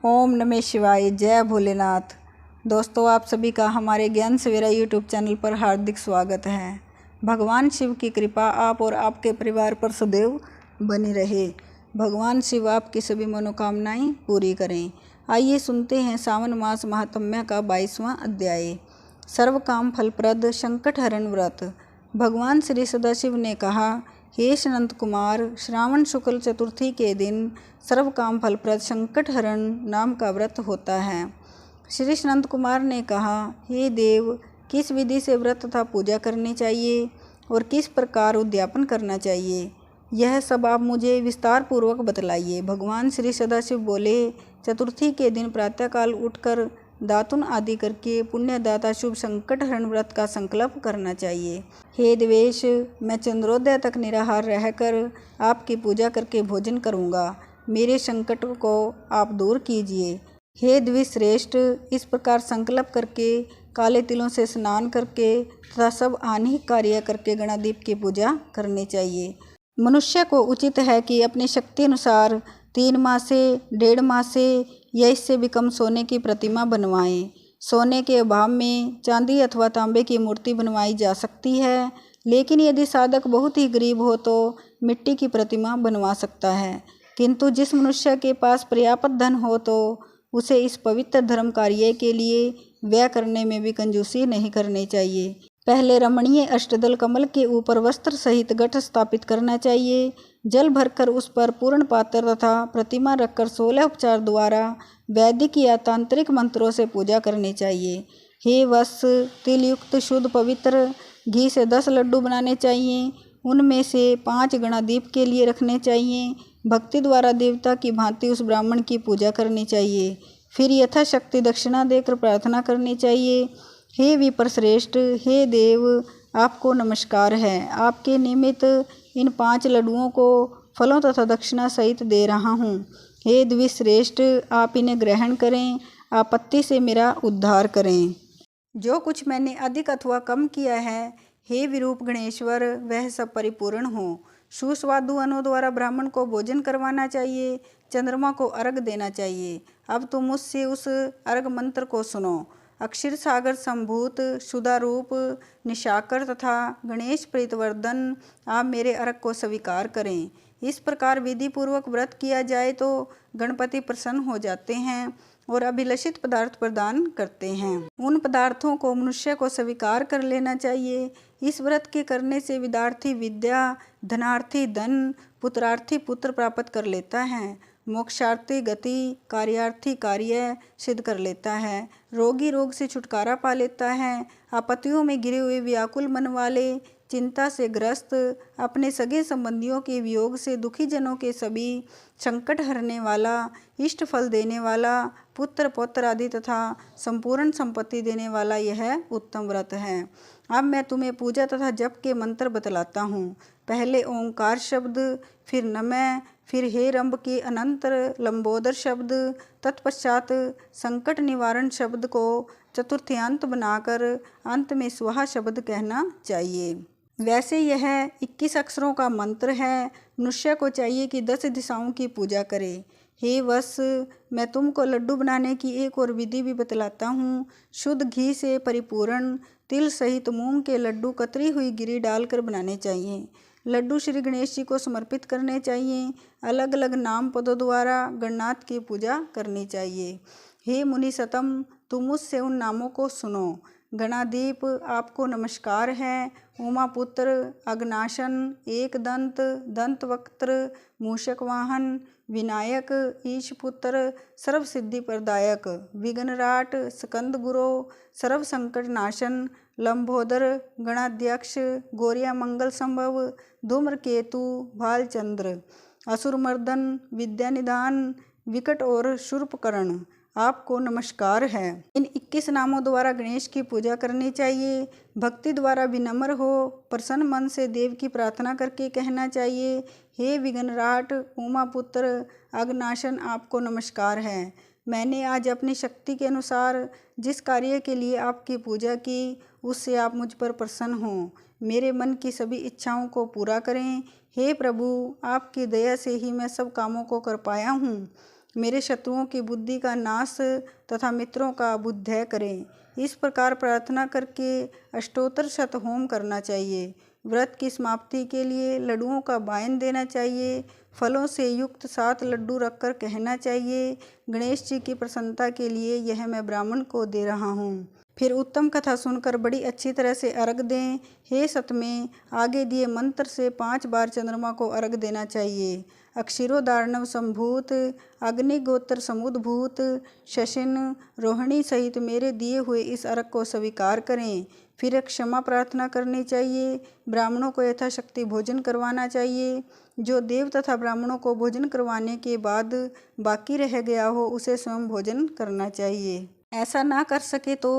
ओम नमः शिवाय। जय भोलेनाथ। दोस्तों, आप सभी का हमारे ज्ञान सवेरा यूट्यूब चैनल पर हार्दिक स्वागत है। भगवान शिव की कृपा आप और आपके परिवार पर सदैव बनी रहे। भगवान शिव आपकी सभी मनोकामनाएं पूरी करें। आइए सुनते हैं सावन मास महात्म्य का 22वां अध्याय, सर्व काम फलप्रद संकट हरण व्रत। भगवान श्री सदाशिव ने कहा, हे अनंत कुमार, श्रावण शुक्ल चतुर्थी के दिन सर्व काम फलप्रद संकट हरण नाम का व्रत होता है। श्री अनंत कुमार ने कहा, हे देव, किस विधि से व्रत तथा पूजा करनी चाहिए और किस प्रकार उद्यापन करना चाहिए, यह सब आप मुझे विस्तार पूर्वक बतलाइए। भगवान श्री सदाशिव बोले, चतुर्थी के दिन प्रातःकाल उठकर दातुन आदि करके पुण्यदाता शुभ संकट हरण व्रत का संकल्प करना चाहिए। हे देवेश, मैं चंद्रोदय तक निराहार रहकर आपकी पूजा करके भोजन करूँगा। मेरे संकट को आप दूर कीजिए। हे द्विश्रेष्ठ, इस प्रकार संकल्प करके काले तिलों से स्नान करके तथा सब आह्निक कार्य करके गणादीप की पूजा करनी चाहिए। मनुष्य को उचित है कि अपनी शक्ति अनुसार 3 माह से 1.5 माह से या इससे भी कम सोने की प्रतिमा बनवाएं। सोने के अभाव में चांदी अथवा तांबे की मूर्ति बनवाई जा सकती है, लेकिन यदि साधक बहुत ही गरीब हो तो मिट्टी की प्रतिमा बनवा सकता है। किंतु जिस मनुष्य के पास पर्याप्त धन हो तो उसे इस पवित्र धर्म कार्य के लिए व्यय करने में भी कंजूसी नहीं करनी चाहिए। पहले रमणीय अष्टदल कमल के ऊपर वस्त्र सहित घट स्थापित करना चाहिए। जल भरकर उस पर पूर्ण पात्र तथा प्रतिमा रखकर 16 उपचार द्वारा वैदिक या तांत्रिक मंत्रों से पूजा करनी चाहिए। हे वत्स, तिल युक्त शुद्ध पवित्र घी से 10 लड्डू बनाने चाहिए। उनमें से 5 गणादीप के लिए रखने चाहिए। भक्ति द्वारा देवता की भांति उस ब्राह्मण की पूजा करनी चाहिए। फिर यथाशक्ति दक्षिणा देकर प्रार्थना करनी चाहिए। हे विप्रश्रेष्ठ, हे देव, आपको नमस्कार है। आपके निमित्त इन 5 लड्डुओं को फलों तथा दक्षिणा सहित दे रहा हूँ। हे द्विश्रेष्ठ, आप इन्हें ग्रहण करें। आपत्ति से मेरा उद्धार करें। जो कुछ मैंने अधिक अथवा कम किया है, हे विरूप गणेश्वर, वह सब परिपूर्ण हो। सुस्वादु अन्नों द्वारा ब्राह्मण को भोजन करवाना चाहिए। चंद्रमा को अर्घ देना चाहिए। अब तुम मुझसे उस अर्घ मंत्र को सुनो। अक्षीर सागर संभूत सुधारूप निशाकर तथा गणेश प्रीतवर्धन, आप मेरे अर्घ को स्वीकार करें। इस प्रकार विधि पूर्वक व्रत किया जाए तो गणपति प्रसन्न हो जाते हैं और अभिलषित पदार्थ प्रदान करते हैं। उन पदार्थों को मनुष्य को स्वीकार कर लेना चाहिए। इस व्रत के करने से विद्यार्थी विद्या, धनार्थी धन, पुत्रार्थी पुत्र प्राप्त कर लेता है, मोक्षार्थी गति, कार्यार्थी कार्य सिद्ध कर लेता है, रोगी रोग से छुटकारा पा लेता है, आपत्तियों में गिरे हुए व्याकुल मन वाले, चिंता से ग्रस्त, अपने सगे संबंधियों के वियोग से दुखी जनों के सभी संकट हरने वाला, इष्ट फल देने वाला, पुत्र पौत्र आदि तथा संपूर्ण संपत्ति देने वाला यह उत्तम व्रत है। अब मैं तुम्हें पूजा तथा जप के मंत्र बतलाता हूँ। पहले ओंकार शब्द, फिर नमः, फिर हे रंब के अनंतर लंबोदर शब्द, तत्पश्चात संकट निवारण शब्द को चतुर्थ्यांत बनाकर अंत में स्वाहा शब्द कहना चाहिए। वैसे यह 21 अक्षरों का मंत्र है। मनुष्य को चाहिए कि 10 दिशाओं की पूजा करे। हे वत्स, मैं तुमको लड्डू बनाने की एक और विधि भी बतलाता हूँ। शुद्ध घी से परिपूर्ण तिल सहित मूंग के लड्डू कतरी हुई गिरी डालकर बनाने चाहिए। लड्डू श्री गणेश जी को समर्पित करने चाहिए। अलग अलग नाम पदों द्वारा गणनाथ की पूजा करनी चाहिए। हे मुनि सतम, तुम मुझसे उन नामों को सुनो। गणादीप, आपको नमस्कार है। उमापुत्र, अग्नाशन, एकदंत, दंतवक्त्र, मूषक वाहन, विनायक, ईशपुत्र, सर्व सिद्धि प्रदायक, विघ्नराट, स्कंद गुरो, सर्व संकट नाशन, लंबोदर, गणाध्यक्ष, गौरिया मंगल संभव, धूम्रकेतु, भालचंद्र, असुरमर्दन, विद्यानिधान, विकट और शूर्पकर्ण, आपको नमस्कार है। इन 21 नामों द्वारा गणेश की पूजा करनी चाहिए। भक्ति द्वारा विनम्र हो प्रसन्न मन से देव की प्रार्थना करके कहना चाहिए, हे विघ्नराट, उमापुत्र, अग्नाशन, आपको नमस्कार है। मैंने आज अपनी शक्ति के अनुसार जिस कार्य के लिए आपकी पूजा की, उससे आप मुझ पर प्रसन्न हों। मेरे मन की सभी इच्छाओं को पूरा करें। हे प्रभु, आपकी दया से ही मैं सब कामों को कर पाया हूँ। मेरे शत्रुओं की बुद्धि का नाश तथा मित्रों का बुद्धय करें। इस प्रकार प्रार्थना करके अष्टोत्तर शत होम करना चाहिए। व्रत की समाप्ति के लिए लड्डुओं का वायन देना चाहिए। फलों से युक्त 7 लड्डू रखकर कहना चाहिए, गणेश जी की प्रसन्नता के लिए यह मैं ब्राह्मण को दे रहा हूँ। फिर उत्तम कथा सुनकर बड़ी अच्छी तरह से अर्घ दें। हे सतमे, आगे दिए मंत्र से 5 बार चंद्रमा को अर्घ देना चाहिए। अक्षिरोदार्णव संभूत, अग्निगोत्र समुद्भूत, शशिन रोहिणी सहित मेरे दिए हुए इस अर्घ को स्वीकार करें। फिर क्षमा प्रार्थना करनी चाहिए। ब्राह्मणों को यथाशक्ति भोजन करवाना चाहिए। जो देव तथा ब्राह्मणों को भोजन करवाने के बाद बाकी रह गया हो उसे स्वयं भोजन करना चाहिए। ऐसा ना कर सके तो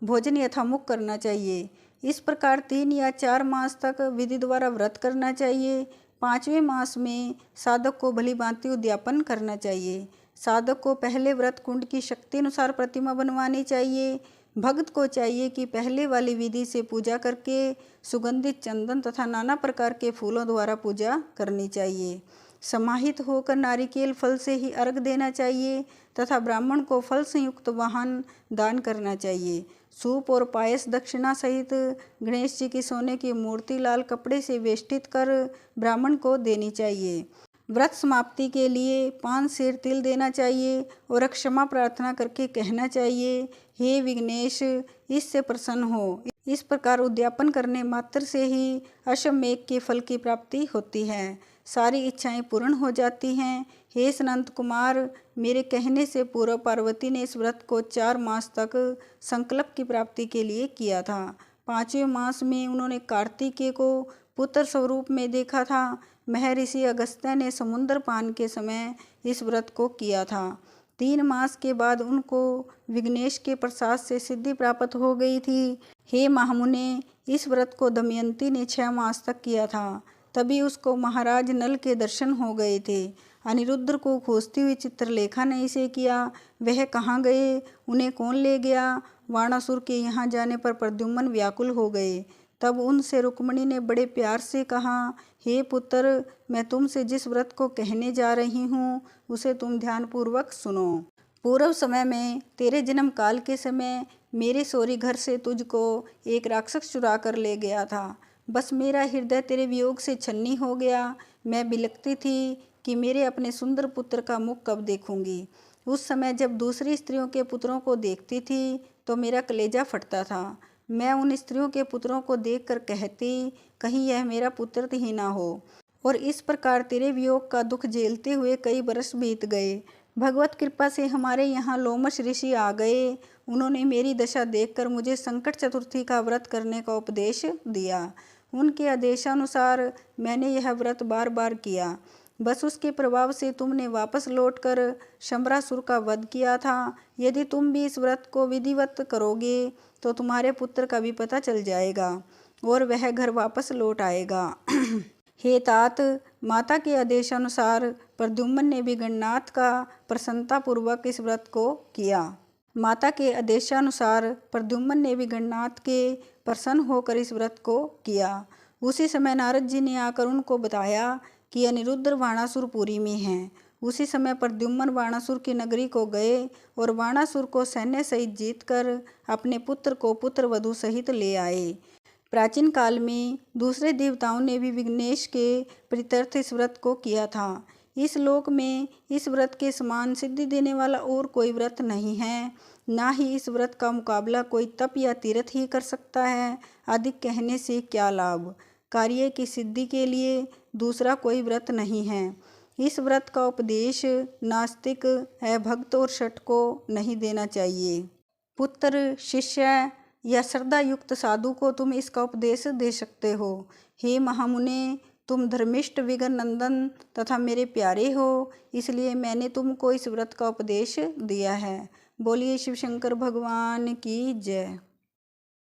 भोजन यथामुख करना चाहिए। इस प्रकार 3 या 4 मास तक विधि द्वारा व्रत करना चाहिए। 5वें मास में साधक को भली भांति उद्यापन करना चाहिए। साधक को पहले व्रत कुंड की शक्ति अनुसार प्रतिमा बनवानी चाहिए। भक्त को चाहिए कि पहले वाली विधि से पूजा करके सुगंधित चंदन तथा नाना प्रकार के फूलों द्वारा पूजा करनी चाहिए। समाहित होकर नारिकेल फल से ही अर्घ देना चाहिए तथा ब्राह्मण को फल संयुक्त वाहन दान करना चाहिए। सूप और पायस दक्षिणा सहित गणेश जी की सोने की मूर्ति लाल कपड़े से वेष्टित कर ब्राह्मण को देनी चाहिए। व्रत समाप्ति के लिए 5 सेर तिल देना चाहिए और क्षमा प्रार्थना करके कहना चाहिए, हे विघ्नेश, इससे प्रसन्न हो। इस प्रकार उद्यापन करने मात्र से ही अश्वमेघ के फल की प्राप्ति होती है। सारी इच्छाएं पूर्ण हो जाती हैं। हे सनंत कुमार, मेरे कहने से पूर्व पार्वती ने इस व्रत को 4 मास तक संकल्प की प्राप्ति के लिए किया था। 5वें मास में उन्होंने कार्तिकेय को पुत्र स्वरूप में देखा था। महर्षि अगस्त्य ने समुद्र पान के समय इस व्रत को किया था। 3 मास के बाद उनको विघ्नेश के प्रसाद से सिद्धि प्राप्त हो गई थी। हे महामुने, इस व्रत को दमयंती ने 6 मास तक किया था। तभी उसको महाराज नल के दर्शन हो गए थे। अनिरुद्ध को खोजती हुई चित्रलेखा ने इसे किया। वह कहाँ गए, उन्हें कौन ले गया? वाणासुर के यहाँ जाने पर प्रद्युम्न व्याकुल हो गए। तब उनसे रुक्मिणी ने बड़े प्यार से कहा, हे पुत्र, मैं तुमसे जिस व्रत को कहने जा रही हूँ उसे तुम ध्यानपूर्वक सुनो। पूर्व समय में तेरे जन्म काल के समय मेरे सौरी घर से तुझको एक राक्षस चुरा कर ले गया था। बस मेरा हृदय तेरे वियोग से छन्नी हो गया। मैं बिलखती थी कि मेरे अपने सुंदर पुत्र का मुख कब देखूंगी। उस समय जब दूसरी स्त्रियों के पुत्रों को देखती थी तो मेरा कलेजा फटता था। मैं उन स्त्रियों के पुत्रों को देखकर कहती, कहीं यह मेरा पुत्र ही ना हो। और इस प्रकार तेरे वियोग का दुख झेलते हुए कई बरस बीत गए। भगवत कृपा से हमारे यहाँ लोमश ऋषि आ गए। उन्होंने मेरी दशा देखकर मुझे संकट चतुर्थी का व्रत करने का उपदेश दिया। उनके आदेशानुसार मैंने यह व्रत बार बार किया। बस उसके प्रभाव से तुमने वापस लौटकर शंबरासुर का वध किया था। यदि तुम भी इस व्रत को विधिवत करोगे तो तुम्हारे पुत्र का भी पता चल जाएगा और वह घर वापस लौट आएगा। हे तात, माता के आदेशानुसार प्रद्युम्न ने भी गणनाथ का प्रसन्नतापूर्वक इस व्रत को किया। माता के आदेशानुसार प्रद्युम्न ने भी गणनाथ के प्रसन्न होकर इस व्रत को किया। उसी समय नारद जी ने आकर उनको बताया कि अनिरुद्ध वाणासुरपुरी में हैं। उसी समय प्रद्युम्न वाणासुर की नगरी को गए और वाणासुर को सैन्य सहित जीतकर अपने पुत्र को पुत्रवधू सहित ले आए। प्राचीन काल में दूसरे देवताओं ने भी विघ्नेश के प्रीत्यर्थ इस व्रत को किया था। इस लोक में इस व्रत के समान सिद्धि देने वाला और कोई व्रत नहीं है। ना ही इस व्रत का मुकाबला कोई तप या तीर्थ ही कर सकता है। अधिक कहने से क्या लाभ। कार्य की सिद्धि के लिए दूसरा कोई व्रत नहीं है। इस व्रत का उपदेश नास्तिक, अभक्त और शठ को नहीं देना चाहिए। पुत्र, शिष्य या श्रद्धा युक्त साधु को तुम इसका उपदेश दे सकते हो। हे महामुने, तुम धर्मिष्ठ विघ्न नंदन तथा मेरे प्यारे हो, इसलिए मैंने तुमको इस व्रत का उपदेश दिया है। बोलिए शिव शंकर भगवान की जय।